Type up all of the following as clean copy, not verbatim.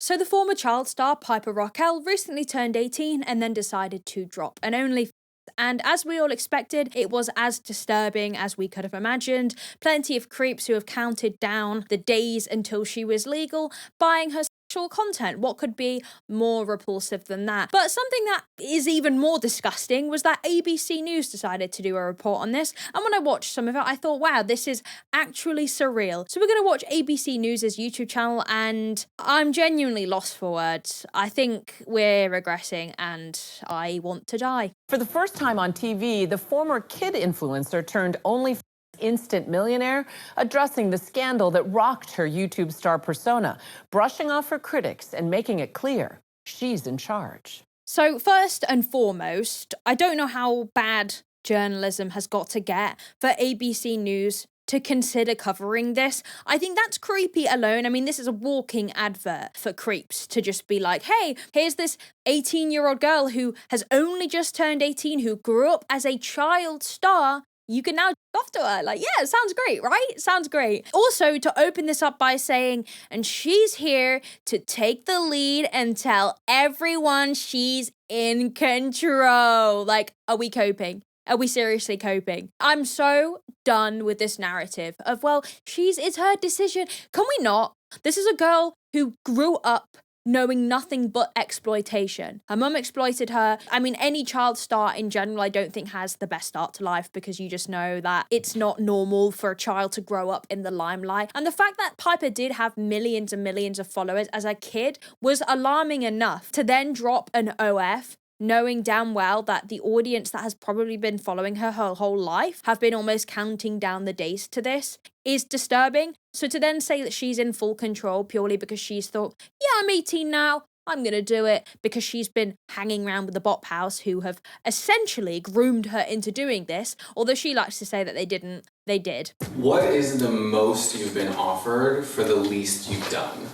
So the former child star Piper Rockelle recently turned 18 and then decided to drop an OnlyFans. And as we all expected, it was as disturbing as we could have imagined. Plenty of creeps who have counted down the days until she was legal, buying her sexual content. What could be more repulsive than that? But something that is even more disgusting was that ABC News decided to do a report on this. And when I watched some of it, I thought, wow, this is actually surreal. So we're going to watch ABC News' YouTube channel, and I'm genuinely lost for words. I think we're regressing and I want to die. For the first time on TV, the former kid influencer turned OnlyFans instant millionaire, addressing the scandal that rocked her YouTube star persona, brushing off her critics and making it clear she's in charge. So first and foremost, I don't know how bad journalism has got to get for ABC News to consider covering this. I think that's creepy alone. I mean, this is a walking advert for creeps to just be like, hey, here's this 18-year-old girl who has only just turned 18, who grew up as a child star. You can now off to her. Like, yeah, it sounds great, right? Sounds great. Also, to open this up by saying, and she's here to take the lead and tell everyone she's in control. Like, are we coping? Are we seriously coping? I'm so done with this narrative of, well, it's her decision. Can we not? This is a girl who grew up knowing nothing but exploitation. Her mum exploited her. I mean, any child star in general, I don't think has the best start to life, because you just know that it's not normal for a child to grow up in the limelight. And the fact that Piper did have millions and millions of followers as a kid was alarming enough to then drop an OF, knowing damn well that the audience that has probably been following her whole life have been almost counting down the days to this, is disturbing. So to then say that she's in full control purely because she's thought, yeah, I'm 18 now, I'm gonna do it, because she's been hanging around with the bop house who have essentially groomed her into doing this, although she likes to say that they didn't, they did. What is the most you've been offered for the least you've done?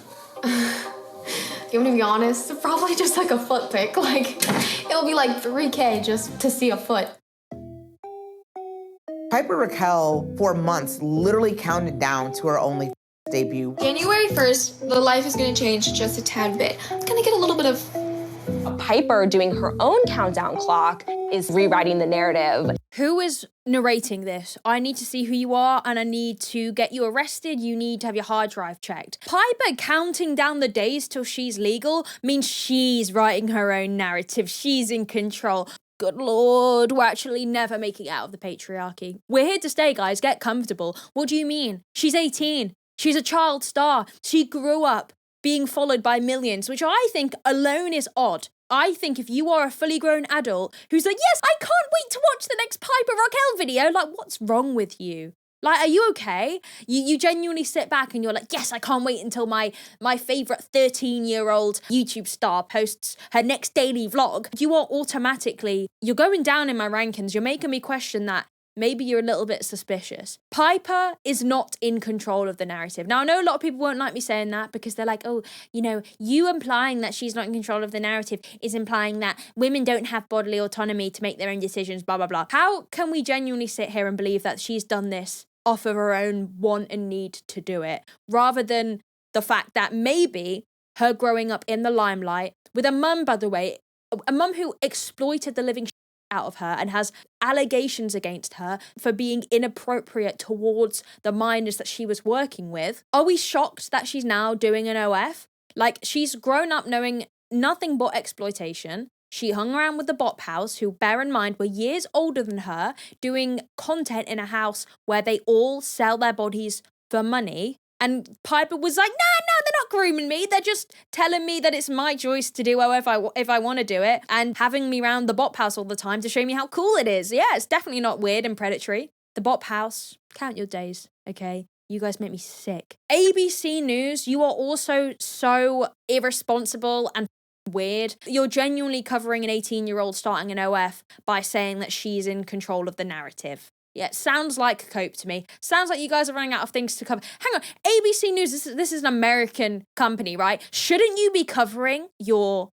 You want me to be honest? Probably just like a foot pic. Like, it'll be like $3K just to see a foot. Piper Rockelle, for months, literally counted down to her OnlyFans debut. January 1st, the life is gonna change just a tad bit. It's gonna get a little bit of... Piper doing her own countdown clock is rewriting the narrative. Who is narrating this? I need to see who you are, and I need to get you arrested. You need to have your hard drive checked. Piper counting down the days till she's legal means she's writing her own narrative. She's in control. Good Lord, we're actually never making it out of the patriarchy. We're here to stay, guys. Get comfortable. What do you mean? She's 18. She's a child star. She grew up being followed by millions, which I think alone is odd. I think if you are a fully grown adult who's like, yes, I can't wait to watch the next Piper Rockelle video, like, what's wrong with you? Like, are you okay? You genuinely sit back and you're like, yes, I can't wait until my favorite 13-year-old YouTube star posts her next daily vlog. You are automatically, you're going down in my rankings. You're making me question that. Maybe you're a little bit suspicious. Piper is not in control of the narrative. Now, I know a lot of people won't like me saying that because they're like, oh, you know, you implying that she's not in control of the narrative is implying that women don't have bodily autonomy to make their own decisions, blah, blah, blah. How can we genuinely sit here and believe that she's done this off of her own want and need to do it, rather than the fact that maybe her growing up in the limelight with a mum, by the way, a mum who exploited the living out of her and has allegations against her for being inappropriate towards the minors that she was working with. Are we shocked that she's now doing an OF? Like, she's grown up knowing nothing but exploitation. She hung around with the bop house, who, bear in mind, were years older than her, doing content in a house where they all sell their bodies for money. And Piper was like, no, they're not grooming me. They're just telling me that it's my choice to do if I want to do it, and having me around the bop house all the time to show me how cool it is. Yeah, it's definitely not weird and predatory. The bop house, count your days, okay? You guys make me sick. ABC News, you are also so irresponsible and weird. You're genuinely covering an 18-year-old starting an OF by saying that she's in control of the narrative. Yeah, it sounds like cope to me. Sounds like you guys are running out of things to cover. Hang on, ABC News, this is an American company, right? Shouldn't you be covering your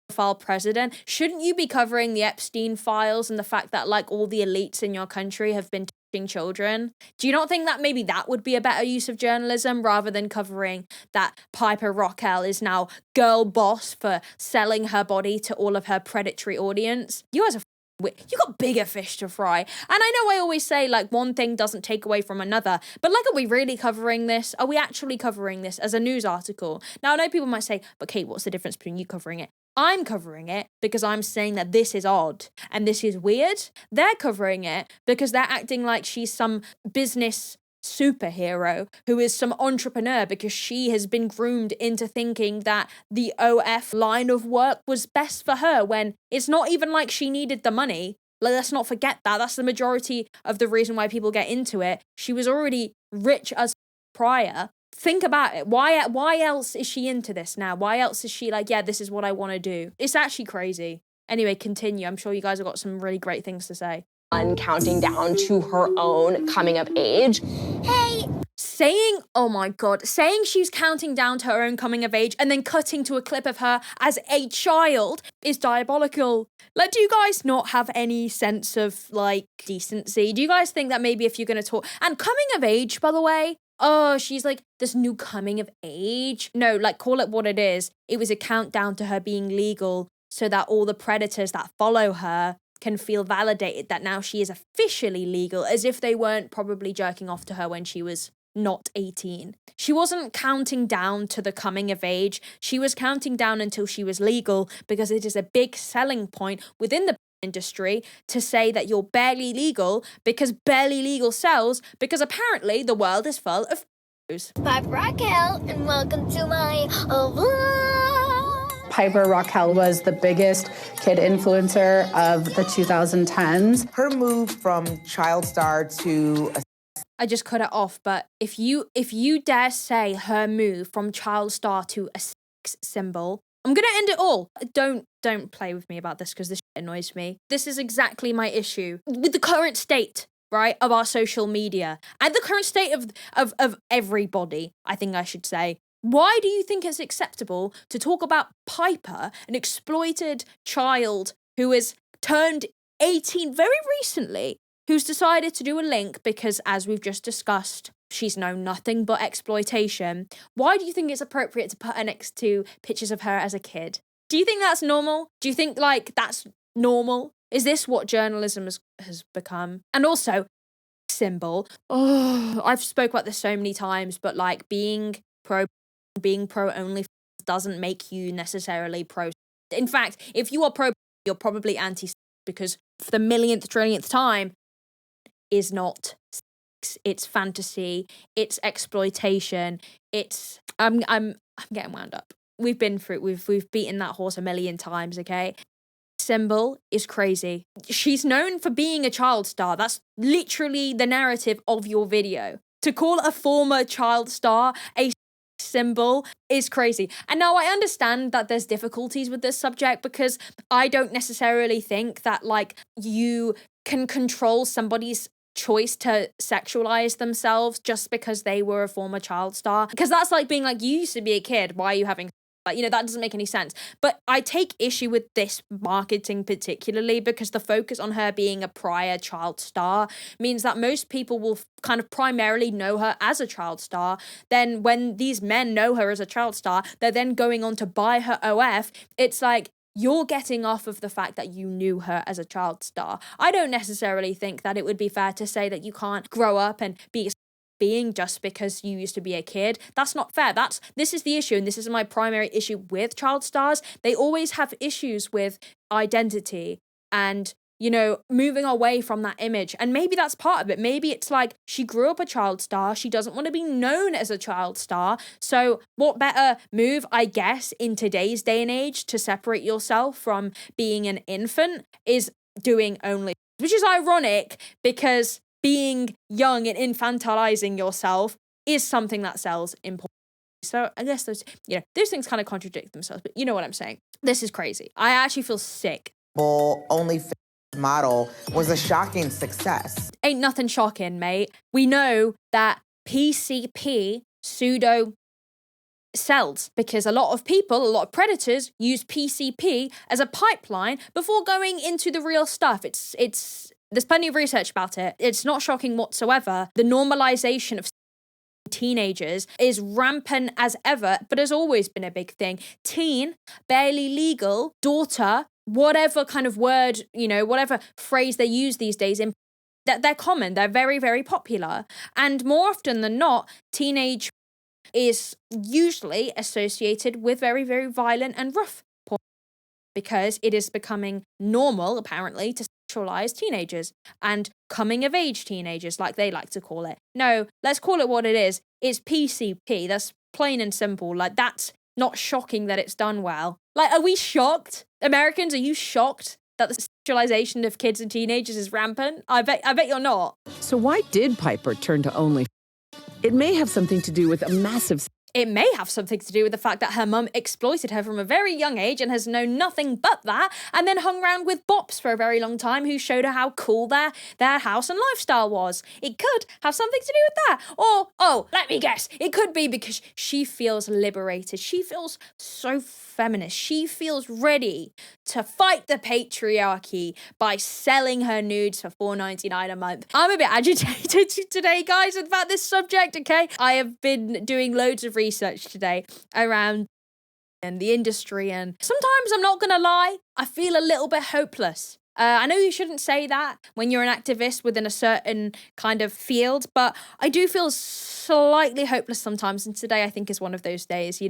file president? Shouldn't you be covering the Epstein files and the fact that, like, all the elites in your country have been children. Do you not think that maybe that would be a better use of journalism rather than covering that Piper Rockelle is now girl boss for selling her body to all of her predatory audience? You guys are you got bigger fish to fry. And I know I always say like one thing doesn't take away from another, but like, are we really covering this? Are we actually covering this as a news article? Now, I know people might say, but Kate, what's the difference between you covering it? I'm covering it because I'm saying that this is odd and this is weird. They're covering it because they're acting like she's some business superhero who is some entrepreneur because she has been groomed into thinking that the OF line of work was best for her when it's not even like she needed the money. Like, let's not forget that. That's the majority of the reason why people get into it. She was already rich as prior. Think about it. Why else is she into this now? Why else is she like, yeah, this is what I want to do? It's actually crazy. Anyway, continue. I'm sure you guys have got some really great things to say. Counting down to her own coming of age. Saying, oh my God, saying she's counting down to her own coming of age and then cutting to a clip of her as a child is diabolical. Like, do you guys not have any sense of, like, decency? Do you guys think that maybe if you're going to talk... And coming of age, by the way, oh, she's like, this new coming of age. No, like, call it what it is. It was a countdown to her being legal so that all the predators that follow her can feel validated that now she is officially legal, as if they weren't probably jerking off to her when she was not 18. She wasn't counting down to the coming of age. She was counting down until she was legal, because it is a big selling point within the industry to say that you're barely legal, because barely legal sells, because apparently the world is full of Piper Rockelle, and welcome to my vlog. Piper Rockelle was the biggest kid influencer of the 2010s. Her move from child star to a I just cut it off, but if you dare say her move from child star to a sex symbol, I'm gonna end it all. Don't play with me about this, because this shit annoys me. This is exactly my issue with the current state, right, of our social media and the current state of everybody, I think I should say. Why do you think it's acceptable to talk about Piper, an exploited child who has turned 18 very recently, who's decided to do a link because, as we've just discussed, she's known nothing but exploitation? Why do you think it's appropriate to put her next to pictures of her as a kid? Do you think that's normal? Do you think, like, that's normal? Is this what journalism has become? And also, symbol. Oh, I've spoke about this so many times, but, like, being pro only doesn't make you necessarily pro. In fact, if you are pro, you're probably anti, because for the millionth, trillionth time, is not sex, it's fantasy, it's exploitation, it's I'm getting wound up. We've been through it. We've beaten that horse a million times, okay? Symbol is crazy. She's known for being a child star. That's literally the narrative of your video. To call a former child star a symbol is crazy. And now I understand that there's difficulties with this subject, because I don't necessarily think that, like, you can control somebody's choice to sexualize themselves just because they were a former child star. Because that's like being like, you used to be a kid, why are you having, like, you know, that doesn't make any sense. But I take issue with this marketing particularly because the focus on her being a prior child star means that most people will kind of primarily know her as a child star. Then when these men know her as a child star, they're then going on to buy her OF. It's like, you're getting off of the fact that you knew her as a child star. I don't necessarily think that it would be fair to say that you can't grow up and be being just because you used to be a kid. That's not fair. This is the issue, and this is my primary issue with child stars. They always have issues with identity and, you know, moving away from that image. And maybe that's part of it. Maybe it's like she grew up a child star. She doesn't want to be known as a child star. So what better move, I guess, in today's day and age to separate yourself from being an infant is doing OnlyFans, which is ironic because being young and infantilizing yourself is something that sells important. So I guess those things kind of contradict themselves, but you know what I'm saying. This is crazy. I actually feel sick. OnlyFans model was a shocking success. Ain't nothing shocking, mate. We know that PCP pseudo sells because a lot of predators use PCP as a pipeline before going into the real stuff. It's There's plenty of research about it. It's not shocking whatsoever. The normalization of teenagers is rampant as ever, but has always been a big thing. Teen, barely legal, daughter, whatever kind of word, whatever phrase they use these days, they're common. They're very, very popular. And more often than not, teenage is usually associated with very, very violent and rough porn, because it is becoming normal, apparently, to sexualize teenagers and coming of age teenagers, like they like to call it. No, let's call it what it is. It's PCP. That's plain and simple. Like, that's not shocking that it's done well. Like, are we shocked? Americans, are you shocked that the sexualization of kids and teenagers is rampant? I bet you're not. So why did Piper turn to OnlyFans? It may have something to do with a massive... It may have something to do with the fact that her mum exploited her from a very young age and has known nothing but that, and then hung around with bops for a very long time who showed her how cool their house and lifestyle was. It could have something to do with that. Or, let me guess, it could be because she feels liberated. She feels so feminist. She feels ready to fight the patriarchy by selling her nudes for $4.99 a month. I'm a bit agitated today, guys, about this subject, okay? I have been doing loads of research today around the industry, and sometimes, I'm not gonna lie, I feel a little bit hopeless. I know you shouldn't say that when you're an activist within a certain kind of field, but I do feel slightly hopeless sometimes, and today I think is one of those days,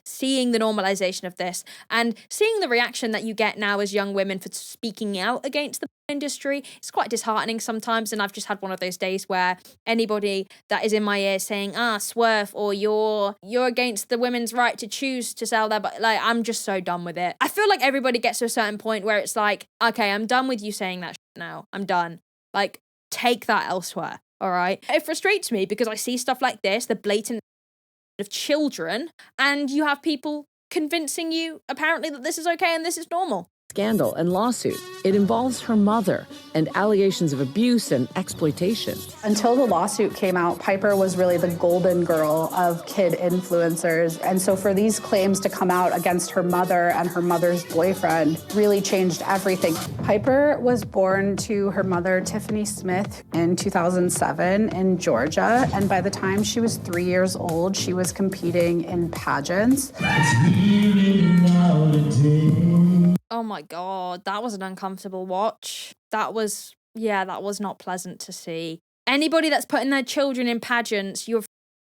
seeing the normalization of this and seeing the reaction that you get now as young women for speaking out against the industry. It's quite disheartening sometimes, and I've just had one of those days where anybody that is in my ear saying, swerve, or you're against the women's right to choose to sell their, but like, I'm just so done with it. I feel like everybody gets to a certain point where it's like, okay, I'm done with you saying that shit now. I'm done. Like, take that elsewhere. All right. It frustrates me because I see stuff like this, the blatant of children, and you have people convincing you apparently that this is okay and this is normal. Scandal and lawsuit. It involves her mother and allegations of abuse and exploitation. Until the lawsuit came out, Piper was really the golden girl of kid influencers. And so for these claims to come out against her mother and her mother's boyfriend really changed everything. Piper was born to her mother, Tiffany Smith, in 2007 in Georgia. And by the time she was 3 years old, she was competing in pageants. Oh my God, that was an uncomfortable watch. That was not pleasant to see. Anybody that's putting their children in pageants, you're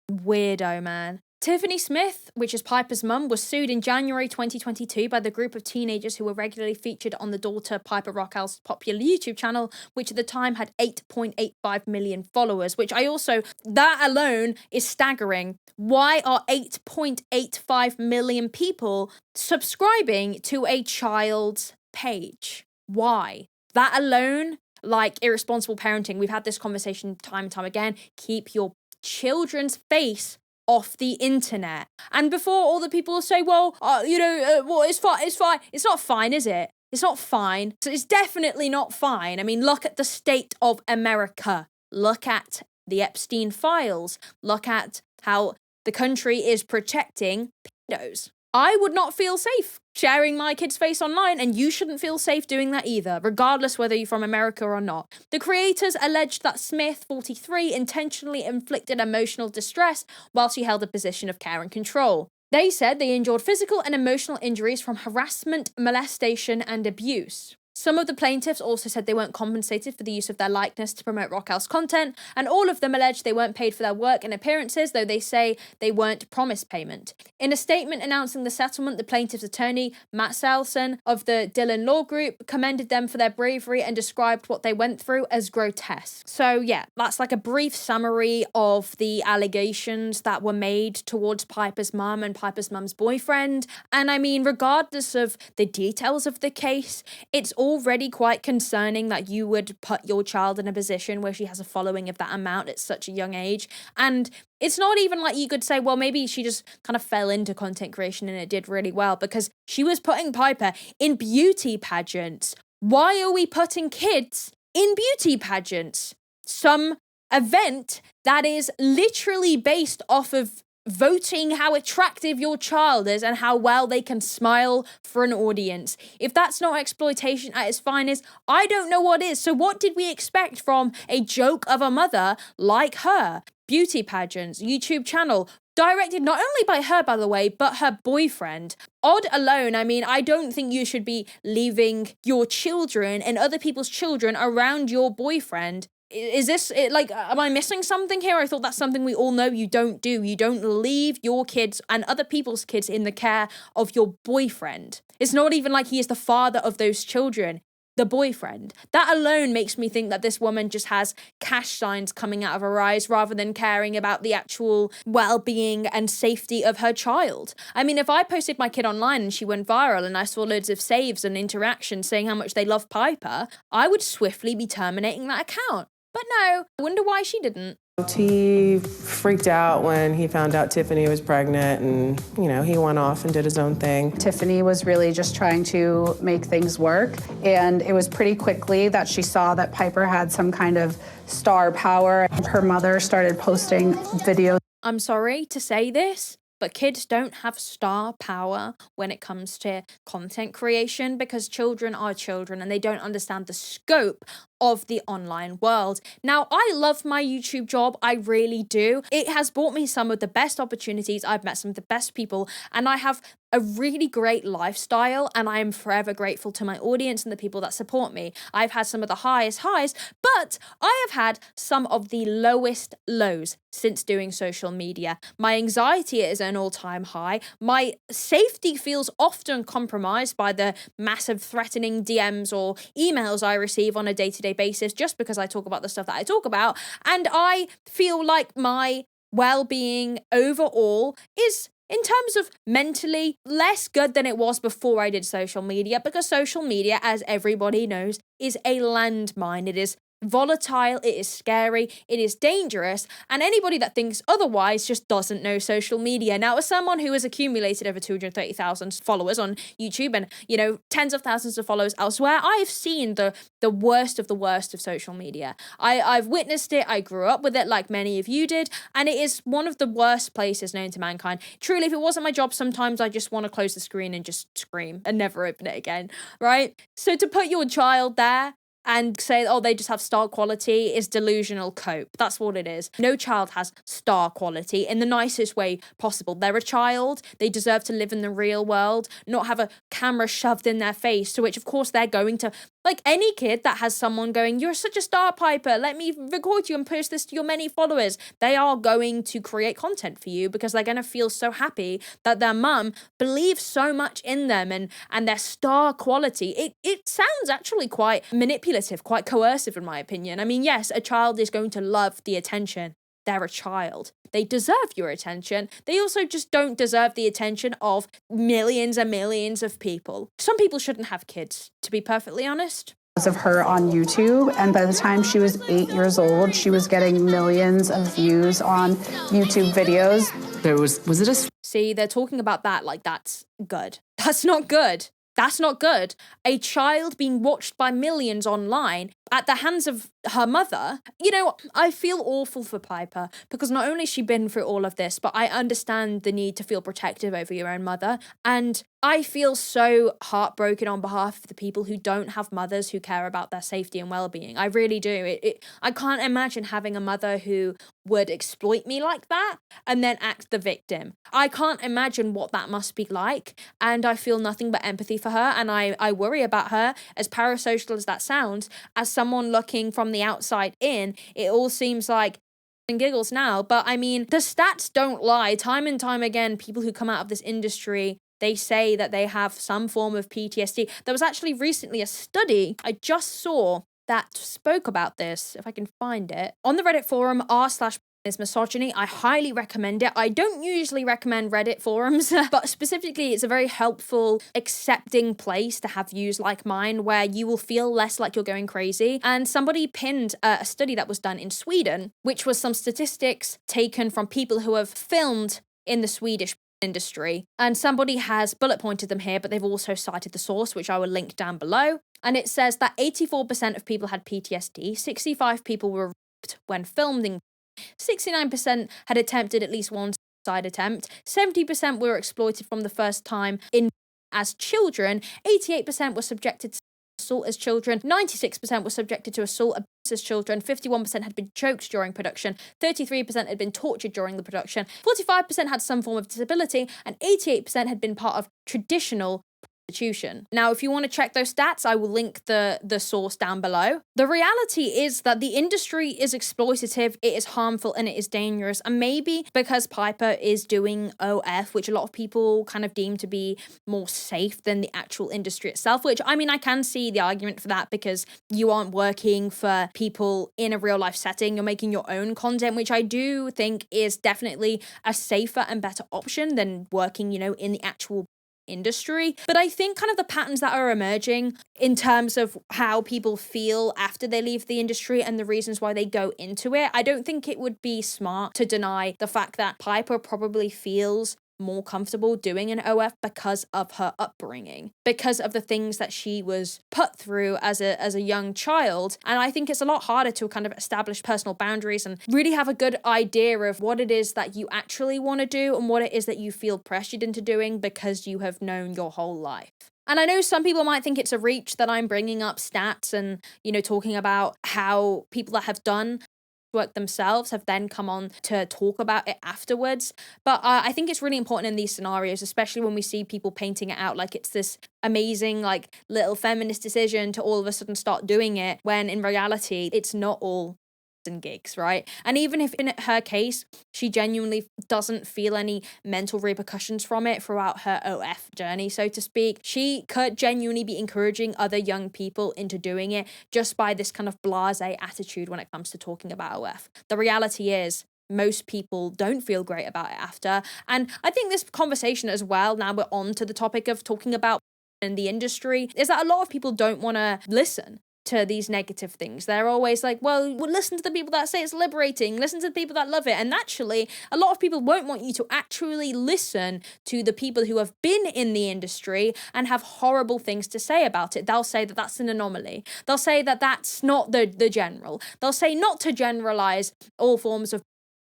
a weirdo, man. Tiffany Smith, which is Piper's mum, was sued in January 2022 by the group of teenagers who were regularly featured on the daughter Piper Rockelle's popular YouTube channel, which at the time had 8.85 million followers, which that alone is staggering. Why are 8.85 million people subscribing to a child's page? Why? That alone, like irresponsible parenting, we've had this conversation time and time again. Keep your children's face off the internet. And before all the people say, it's fine. It's not fine, is it? It's not fine. So it's definitely not fine. I mean, look at the state of America. Look at the Epstein files. Look at how the country is protecting pedos. I would not feel safe sharing my kid's face online, and you shouldn't feel safe doing that either, regardless whether you're from America or not. The creators alleged that Smith, 43, intentionally inflicted emotional distress while she held a position of care and control. They said they endured physical and emotional injuries from harassment, molestation, and abuse. Some of the plaintiffs also said they weren't compensated for the use of their likeness to promote Rockelle's content, and all of them alleged they weren't paid for their work and appearances, though they say they weren't promised payment. In a statement announcing the settlement, the plaintiff's attorney, Matt Salson of the Dillon Law Group, commended them for their bravery and described what they went through as grotesque. So yeah, that's like a brief summary of the allegations that were made towards Piper's mum and Piper's mum's boyfriend. And I mean, regardless of the details of the case, it's already quite concerning that you would put your child in a position where she has a following of that amount at such a young age. And it's not even like you could say, well, maybe she just kind of fell into content creation and it did really well, because she was putting Piper in beauty pageants. Why are we putting kids in beauty pageants? Some event that is literally based off of voting how attractive your child is and how well they can smile for an audience. If that's not exploitation at its finest, I don't know what is. So what did we expect from a joke of a mother like her? Beauty pageants, YouTube channel, directed not only by her, by the way, but her boyfriend. Odd alone, I mean, I don't think you should be leaving your children and other people's children around your boyfriend. Is this, like, am I missing something here? I thought that's something we all know you don't do. You don't leave your kids and other people's kids in the care of your boyfriend. It's not even like he is the father of those children. The boyfriend. That alone makes me think that this woman just has cash signs coming out of her eyes rather than caring about the actual well-being and safety of her child. I mean, if I posted my kid online and she went viral and I saw loads of saves and interactions saying how much they love Piper, I would swiftly be terminating that account. But no, I wonder why she didn't. He freaked out when he found out Tiffany was pregnant and, you know, he went off and did his own thing. Tiffany was really just trying to make things work, and it was pretty quickly that she saw that Piper had some kind of star power. Her mother started posting videos. I'm sorry to say this, but kids don't have star power when it comes to content creation because children are children and they don't understand the scope of the online world. Now, I love my YouTube job. I really do. It has brought me some of the best opportunities. I've met some of the best people, and I have a really great lifestyle, and I am forever grateful to my audience and the people that support me. I've had some of the highest highs, but I have had some of the lowest lows since doing social media. My anxiety is an all-time high. My safety feels often compromised by the massive threatening DMs or emails I receive on a day-to-day basis just because I talk about the stuff that I talk about. And I feel like my well-being overall is, in terms of mentally, less good than it was before I did social media, because social media, as everybody knows, is a landmine. It is volatile, it is scary, it is dangerous, and anybody that thinks otherwise just doesn't know social media. Now, as someone who has accumulated over 230,000 followers on YouTube and, you know, tens of thousands of followers elsewhere, I've seen the worst of the worst of social media. I've witnessed it, I grew up with it like many of you did, and it is one of the worst places known to mankind. Truly, if it wasn't my job, sometimes I just want to close the screen and just scream and never open it again, right? So to put your child there and say, oh, they just have star quality is delusional cope. That's what it is. No child has star quality in the nicest way possible. They're a child. They deserve to live in the real world, not have a camera shoved in their face, to which, of course, they're going to, like any kid that has someone going, you're such a star, Piper, let me record you and post this to your many followers. They are going to create content for you because they're going to feel so happy that their mum believes so much in them and their star quality. It sounds actually quite manipulative, quite coercive in my opinion. I mean, yes, a child is going to love the attention. They're a child. They deserve your attention. They also just don't deserve the attention of millions and millions of people. Some people shouldn't have kids, to be perfectly honest. Of her on YouTube, and by the time she was 8 years old, she was getting millions of views on YouTube videos. Was it a... See, they're talking about that like that's good. That's not good. That's not good. A child being watched by millions online at the hands of her mother. You know, I feel awful for Piper because not only has she been through all of this, but I understand the need to feel protective over your own mother. And I feel so heartbroken on behalf of the people who don't have mothers who care about their safety and well-being. I really do. I can't imagine having a mother who would exploit me like that and then act the victim. I can't imagine what that must be like. And I feel nothing but empathy for her. And I worry about her, as parasocial as that sounds, as someone looking from the outside in. It all seems like and giggles now. But I mean, the stats don't lie. Time and time again, people who come out of this industry, they say that they have some form of PTSD. There was actually recently a study I just saw that spoke about this, if I can find it, on the Reddit forum r/is misogyny. I highly recommend it. I don't usually recommend Reddit forums, but specifically it's a very helpful, accepting place to have views like mine where you will feel less like you're going crazy. And somebody pinned a study that was done in Sweden, which was some statistics taken from people who have filmed in the Swedish industry, and somebody has bullet pointed them here, but they've also cited the source, which I will link down below. And it says that 84% of people had PTSD, 65 people were raped when filming, 69% had attempted at least one suicide attempt. 70% were exploited from the first time in as children. 88% were subjected to assault as children. 96% were subjected to assault abuse as children. 51% had been choked during production. 33% had been tortured during the production. 45% had some form of disability, and 88% had been part of traditional prostitution. Now, if you want to check those stats, I will link the source down below. The reality is that the industry is exploitative, it is harmful, and it is dangerous. And maybe because Piper is doing OF, which a lot of people kind of deem to be more safe than the actual industry itself, which, I mean, I can see the argument for that because you aren't working for people in a real life setting, you're making your own content, which I do think is definitely a safer and better option than working, you know, in the actual industry. But I think kind of the patterns that are emerging in terms of how people feel after they leave the industry and the reasons why they go into it, I don't think it would be smart to deny the fact that Piper probably feels more comfortable doing an OF because of her upbringing, because of the things that she was put through as a young child. And I think it's a lot harder to kind of establish personal boundaries and really have a good idea of what it is that you actually want to do and what it is that you feel pressured into doing because you have known your whole life. And I know some people might think it's a reach that I'm bringing up stats and, you know, talking about how people that have done work themselves have then come on to talk about it afterwards. But I think it's really important in these scenarios, especially when we see people painting it out like it's this amazing, like, little feminist decision to all of a sudden start doing it, when in reality, it's not all and gigs, right? And even if in her case, she genuinely doesn't feel any mental repercussions from it throughout her OF journey, so to speak, she could genuinely be encouraging other young people into doing it just by this kind of blasé attitude when it comes to talking about OF. The reality is, most people don't feel great about it after. And I think this conversation as well, now we're on to the topic of talking about in the industry, is that a lot of people don't want to listen to these negative things. They're always like, well, listen to the people that say it's liberating, listen to the people that love it. And naturally, a lot of people won't want you to actually listen to the people who have been in the industry and have horrible things to say about it. They'll say that that's an anomaly. They'll say that that's not the general. They'll say not to generalize all forms of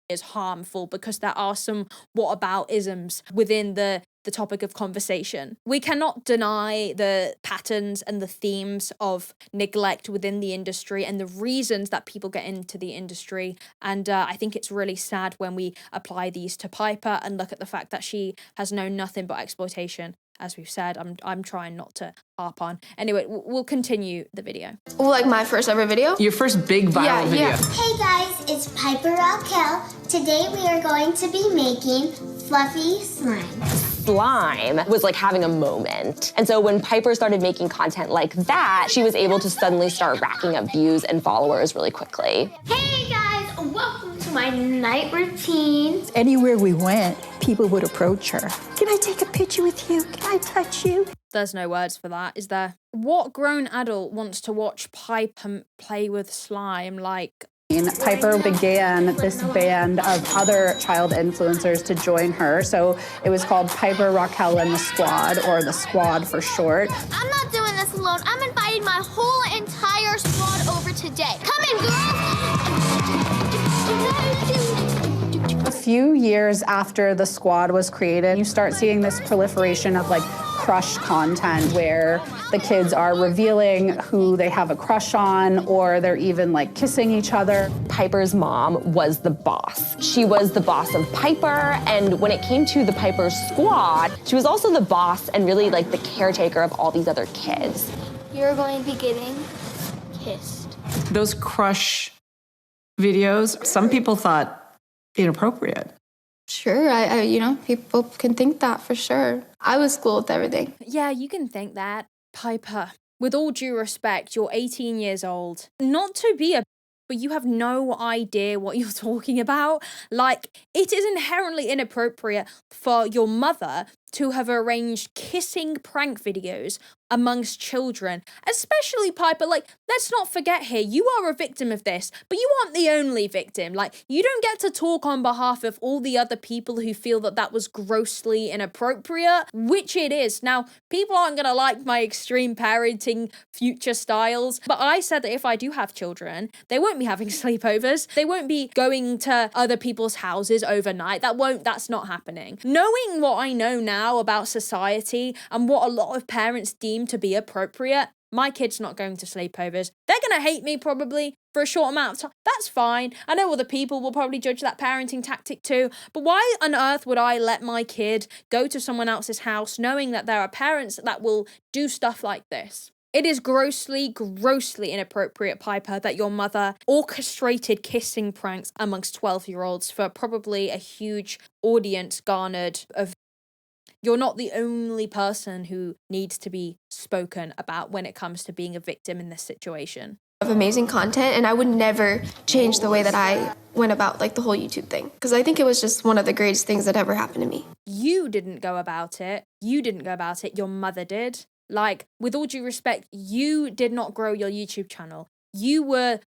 is harmful because there are some whataboutisms within the topic of conversation. We cannot deny the patterns and the themes of neglect within the industry and the reasons that people get into the industry. And I think it's really sad when we apply these to Piper and look at the fact that she has known nothing but exploitation. As we've said, I'm trying not to harp on. Anyway, we'll continue the video. Like my first ever video? Your first big viral video. Yeah. Hey guys, it's Piper Rockelle. Today we are going to be making fluffy slime. Slime was like having a moment. And so when Piper started making content like that, she was able to suddenly start racking up views and followers really quickly. Hey guys, welcome to my night routine. Anywhere we went, people would approach her. Can I take a picture with you? Can I touch you? There's no words for that, is there? What grown adult wants to watch Piper play with slime? Like, Piper began this band of other child influencers to join her. So it was called Piper Rockelle and the Squad, or the Squad for short. I'm not doing this alone. I'm inviting my whole entire squad over today. Come in, girls. A few years after the Squad was created, you start seeing this proliferation of like crush content where the kids are revealing who they have a crush on, or they're even like kissing each other. Piper's mom was the boss. She was the boss of Piper, and when it came to the Piper Squad, she was also the boss and really like the caretaker of all these other kids. You're going to be getting kissed. Those crush videos, some people thought inappropriate. Sure, I you know, people can think that for sure. I was cool with everything. yeah, you can think that. Piper, with all due respect, you're 18 years old. Not to be a but you have no idea what you're talking about. Like, it is inherently inappropriate for your mother to have arranged kissing prank videos amongst children, especially Piper. Like, let's not forget here, you are a victim of this, but you aren't the only victim. Like, you don't get to talk on behalf of all the other people who feel that that was grossly inappropriate, which it is. Now, people aren't gonna like my extreme parenting future styles, but I said that if I do have children, they won't be having sleepovers. They won't be going to other people's houses overnight. That's not happening. Knowing what I know now about society and what a lot of parents deem to be appropriate, my kid's not going to sleepovers. They're going to hate me probably for a short amount of time. That's fine. I know other people will probably judge that parenting tactic too, but why on earth would I let my kid go to someone else's house knowing that there are parents that will do stuff like this? It is grossly, grossly inappropriate, Piper, that your mother orchestrated kissing pranks amongst 12-year-olds for probably a huge audience garnered of. You're not the only person who needs to be spoken about when it comes to being a victim in this situation. Of amazing content, and I would never change the way that I went about like the whole YouTube thing, because I think it was just one of the greatest things that ever happened to me. You didn't go about it. Your mother did. Like, with all due respect, you did not grow your YouTube channel. You were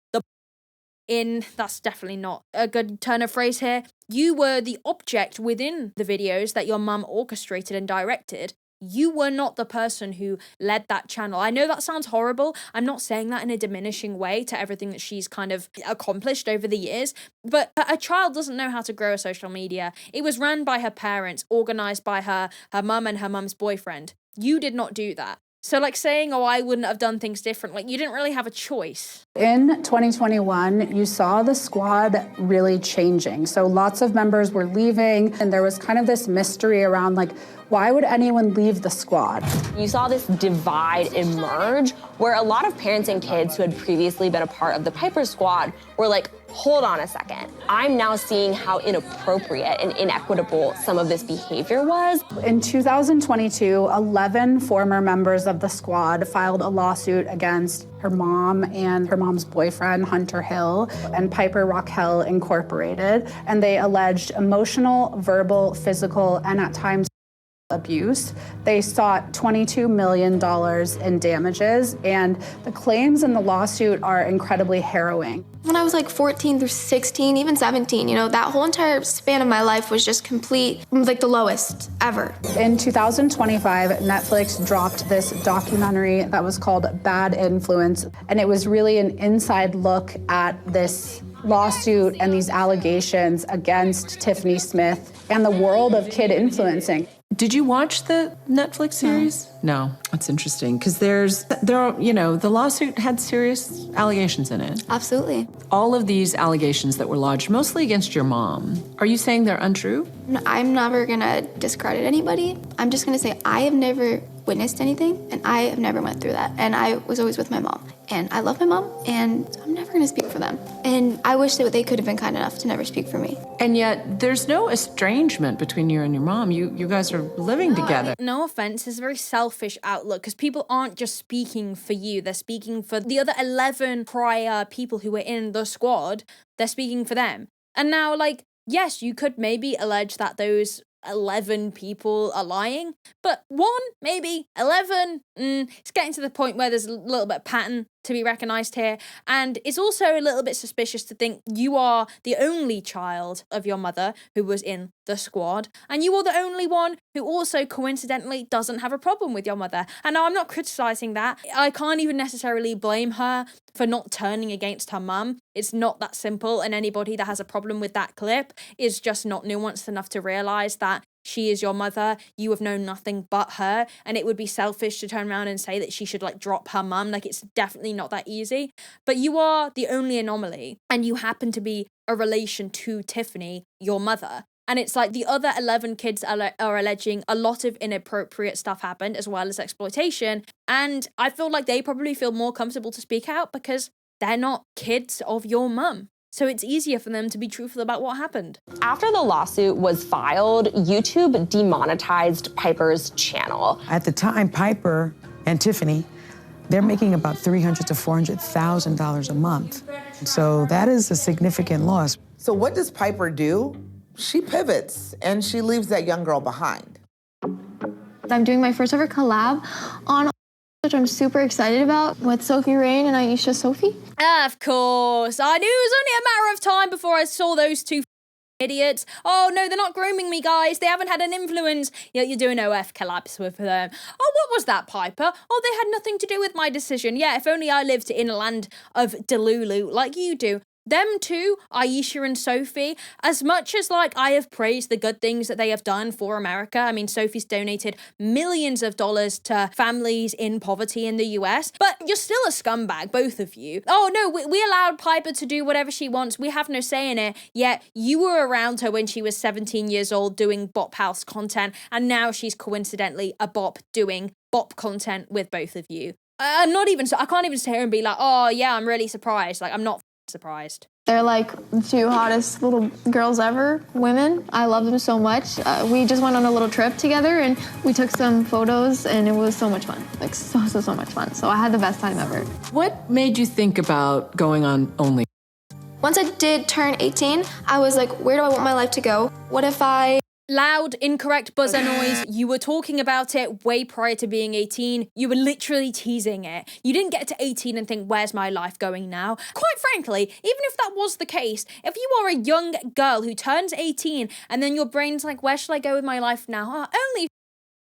that's definitely not a good turn of phrase here. You were the object within the videos that your mum orchestrated and directed. You were not the person who led that channel. I know that sounds horrible. I'm not saying that in a diminishing way to everything that she's kind of accomplished over the years, but a child doesn't know how to grow a social media. It was run by her parents, organized by her mum and her mum's boyfriend. You did not do that. So like saying, oh, I wouldn't have done things different, like you didn't really have a choice. In 2021, you saw the squad really changing. So lots of members were leaving, and there was kind of this mystery around like, why would anyone leave the squad? You saw this divide emerge where a lot of parents and kids who had previously been a part of the Piper squad were like, hold on a second. I'm now seeing how inappropriate and inequitable some of this behavior was. In 2022, 11 former members of the squad filed a lawsuit against her mom and her mom's boyfriend, Hunter Hill, and Piper Rockelle Incorporated, and they alleged emotional, verbal, physical, and at times abuse. They sought $22 million in damages, and the claims in the lawsuit are incredibly harrowing. When I was like 14 through 16, even 17, that whole entire span of my life was just complete, like the lowest ever. In 2025, Netflix dropped this documentary that was called Bad Influence, and it was really an inside look at this lawsuit and these allegations against Tiffany Smith and the world of kid influencing. Did you watch the Netflix series? No. That's interesting because the lawsuit had serious allegations in it. Absolutely. All of these allegations that were lodged, mostly against your mom, are you saying they're untrue? No, I'm never gonna discredit anybody. I'm just gonna say I have never witnessed anything, and I have never went through that. And I was always with my mom, and I love my mom, and I'm never gonna speak for them. And I wish that they could have been kind enough to never speak for me. And yet, there's no estrangement between you and your mom. You guys are living together. No offense, it's a very selfish outlook because people aren't just speaking for you. They're speaking for the other 11 prior people who were in the squad. They're speaking for them. And now, like, yes, you could maybe allege that those 11 people are lying, but one, maybe 11, it's getting to the point where there's a little bit of pattern to be recognized here, and it's also a little bit suspicious to think you are the only child of your mother who was in the squad, and you are the only one who also coincidentally doesn't have a problem with your mother. And now I'm not criticizing that. I can't even necessarily blame her for not turning against her mum. It's not that simple, and anybody that has a problem with that clip is just not nuanced enough to realize that she is your mother, you have known nothing but her, and it would be selfish to turn around and say that she should like drop her mum. Like, it's definitely not that easy. But you are the only anomaly, and you happen to be a relation to Tiffany, your mother. And it's like the other 11 kids are alleging a lot of inappropriate stuff happened, as well as exploitation. And I feel like they probably feel more comfortable to speak out because they're not kids of your mum. So it's easier for them to be truthful about what happened. After the lawsuit was filed, YouTube demonetized Piper's channel. At the time, Piper and Tiffany, they're making about $300,000 to $400,000 a month. So that is a significant loss. So what does Piper do? She pivots and she leaves that young girl behind. I'm doing my first ever collab on which I'm super excited about with Sophie Rain and Aisha Sophie. Of course. I knew it was only a matter of time before I saw those two idiots. Oh no, they're not grooming me, guys. They haven't had an influence. You're doing OF collabs with them. Oh, what was that, Piper? Oh, they had nothing to do with my decision. Yeah, if only I lived in a land of Delulu like you do. Them two, Aisha and Sophie, as much as like I have praised the good things that they have done for America. I mean, Sophie's donated millions of dollars to families in poverty in the US, but you're still a scumbag, both of you. Oh no, we allowed Piper to do whatever she wants. We have no say in it. Yet you were around her when she was 17 years old doing Bop House content, and now she's coincidentally a bop doing bop content with both of you. I'm not even, I can't even sit here and be like, oh yeah, I'm really surprised. Like, I'm not surprised. They're like the two hottest little girls ever, women. I love them so much. We just went on a little trip together and we took some photos and it was so much fun. Like so much fun. So I had the best time ever. What made you think about going on OnlyFans? Once I did turn 18, I was like, where do I want my life to go? What if I... Loud, incorrect buzzer noise. You were talking about it way prior to being 18. You were literally teasing it. You didn't get to 18 and think, where's my life going now? Quite frankly, even if that was the case, if you are a young girl who turns 18 and then your brain's like, where should I go with my life now? Only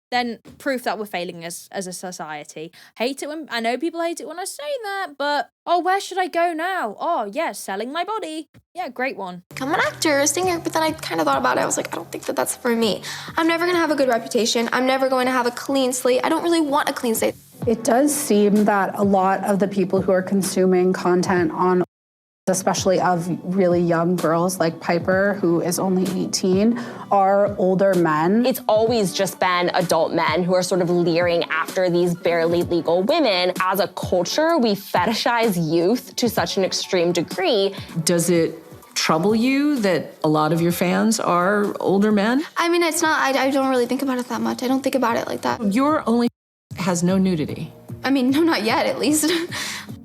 then proof that we're failing as a society. Hate it when, I know people hate it when I say that, but oh, where should I go now? Oh, yeah, selling my body. Yeah, great one. I'm an actor, a singer, but then I kind of thought about it. I was like, I don't think that that's for me. I'm never going to have a good reputation. I'm never going to have a clean slate. I don't really want a clean slate. It does seem that a lot of the people who are consuming content on, especially of really young girls like Piper, who is only 18, are older men. It's always just been adult men who are sort of leering after these barely legal women. As a culture, we fetishize youth to such an extreme degree. Does it trouble you that a lot of your fans are older men? I mean, it's not, I don't really think about it that much. I don't think about it like that. Your OnlyFans has no nudity. I mean, no, not yet, at least.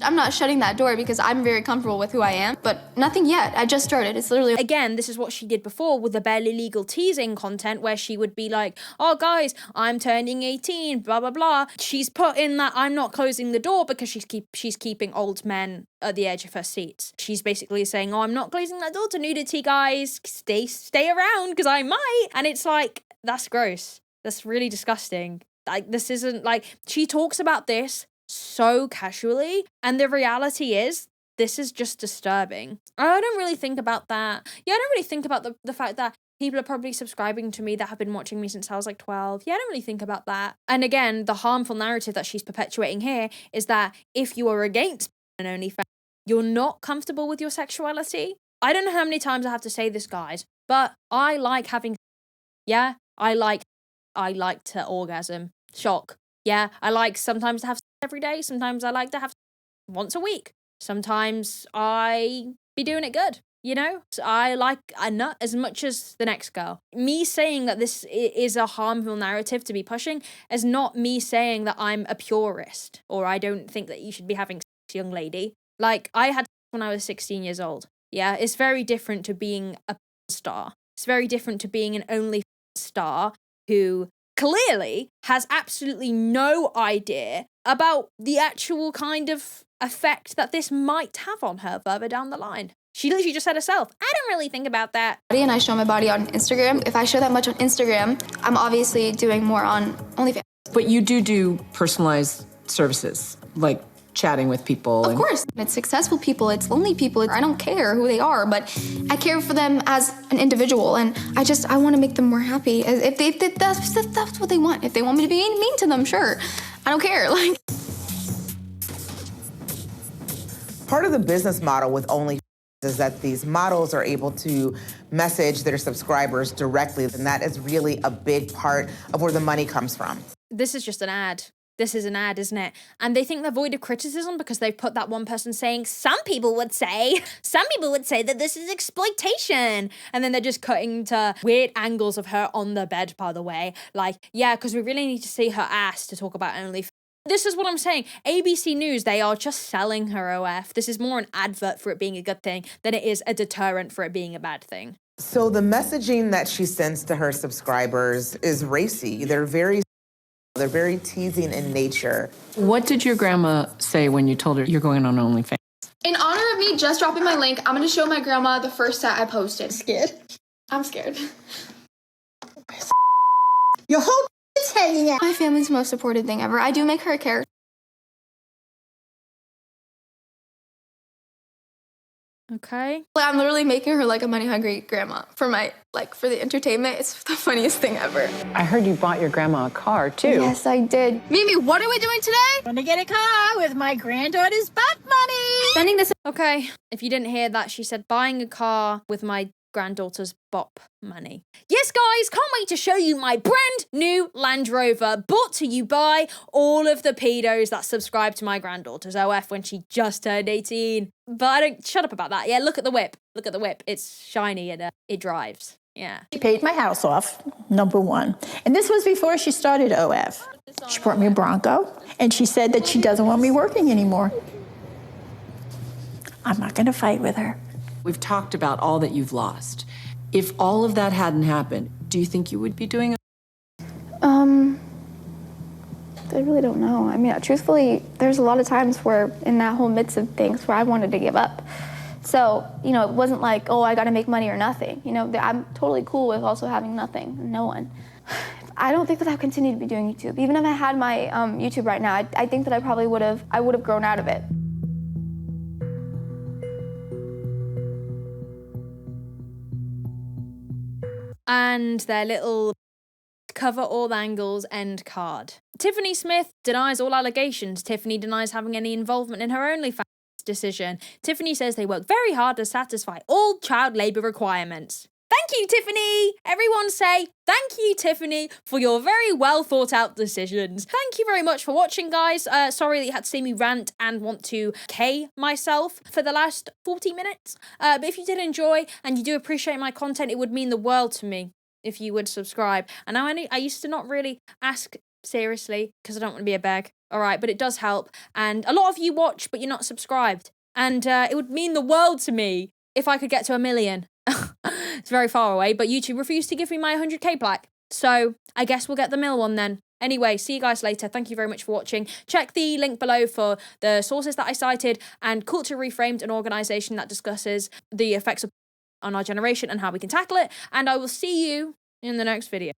I'm not shutting that door because I'm very comfortable with who I am, but nothing yet. I just started. It's literally... Again, this is what she did before with the barely legal teasing content where she would be like, oh, guys, I'm turning 18, blah, blah, blah. She's put in that I'm not closing the door because she's keeping old men at the edge of her seats. She's basically saying, oh, I'm not closing that door to nudity, guys. Stay around because I might. And it's like, that's gross. That's really disgusting. Like, this isn't like, she talks about this so casually, and the reality is, this is just disturbing. I don't really think about that. Yeah, I don't really think about the fact that people are probably subscribing to me that have been watching me since I was like 12. Yeah, I don't really think about that. And again, the harmful narrative that she's perpetuating here is that if you are against an OnlyFans, you're not comfortable with your sexuality. I don't know how many times I have to say this, guys, but I like having, yeah, I like to orgasm. Shock. Yeah, I like sometimes to have sex every day. Sometimes I like to have once a week. Sometimes I be doing it good, you know? So I like a nut as much as the next girl. Me saying that this is a harmful narrative to be pushing is not me saying that I'm a purist or I don't think that you should be having sex, young lady. Like, I had sex when I was 16 years old. Yeah, it's very different to being a star. It's very different to being an OnlyFans star who clearly has absolutely no idea about the actual kind of effect that this might have on her further down the line. She literally just said herself, I don't really think about that. And I show my body on Instagram. If I show that much on Instagram, I'm obviously doing more on OnlyFans. But you do personalized services, like chatting with people. Of course. It's successful people, it's lonely people. I don't care who they are, but I care for them as an individual, and I want to make them more happy. If that's what they want. If they want me to be mean to them, sure. I don't care. Like, part of the business model with OnlyFans is that these models are able to message their subscribers directly, and that is really a big part of where the money comes from. This is just an ad. This is an ad, isn't it? And they think they're void of criticism because they've put that one person saying, some people would say that this is exploitation. And then they're just cutting to weird angles of her on the bed, by the way. Like, yeah, because we really need to see her ass to talk about OnlyFans. This is what I'm saying. ABC News, they are just selling her OF. This is more an advert for it being a good thing than it is a deterrent for it being a bad thing. So the messaging that she sends to her subscribers is racy. They're very They're very teasing in nature. What did your grandma say when you told her you're going on OnlyFans? In honor of me just dropping my link, I'm gonna show my grandma the first set I posted. Scared? I'm scared. Your whole is hanging out. My family's the most supportive thing ever. I do make her a character. Okay. I'm literally making her like a money-hungry grandma for the entertainment. It's the funniest thing ever. I heard you bought your grandma a car, too. Yes, I did. Mimi, what are we doing today? Gonna get a car with my granddaughter's butt money. Spending this. Okay. If you didn't hear that, she said buying a car with my granddaughter's bop money. Yes, guys, can't wait to show you my brand new Land Rover, brought to you by all of the pedos that subscribe to my granddaughter's OF when she just turned 18. But I don't shut up about that. Yeah, look at the whip. Look at the whip. It's shiny and it drives. Yeah. She paid my house off, number one. And this was before she started OF. She brought me a Bronco, and she said that she doesn't want me working anymore. I'm not gonna fight with her. We've talked about all that you've lost. If all of that hadn't happened, do you think you would be doing it? I really don't know. I mean, truthfully, there's a lot of times where in that whole midst of things where I wanted to give up. So, you know, it wasn't like, oh, I gotta make money or nothing. You know, I'm totally cool with also having nothing, no one. I don't think that I've continued to be doing YouTube. Even if I had my YouTube right now, I think that I would have grown out of it. And their little cover all angles end card. Tiffany Smith denies all allegations. Tiffany denies having any involvement in her OnlyFans decision. Tiffany says they work very hard to satisfy all child labor requirements. Thank you, Tiffany! Everyone say, thank you, Tiffany, for your very well thought out decisions. Thank you very much for watching, guys. Sorry that you had to see me rant and want to K myself for the last 40 minutes. But if you did enjoy and you do appreciate my content, it would mean the world to me if you would subscribe. And now I used to not really ask seriously because I don't want to be a beg. All right, but it does help. And a lot of you watch, but you're not subscribed. And it would mean the world to me if I could get to 1 million. It's very far away, but YouTube refused to give me my 100k plaque. So I guess we'll get the mill one then. Anyway, see you guys later. Thank you very much for watching. Check the link below for the sources that I cited and Culture Reframed, an organization that discusses the effects of on our generation and how we can tackle it. And I will see you in the next video.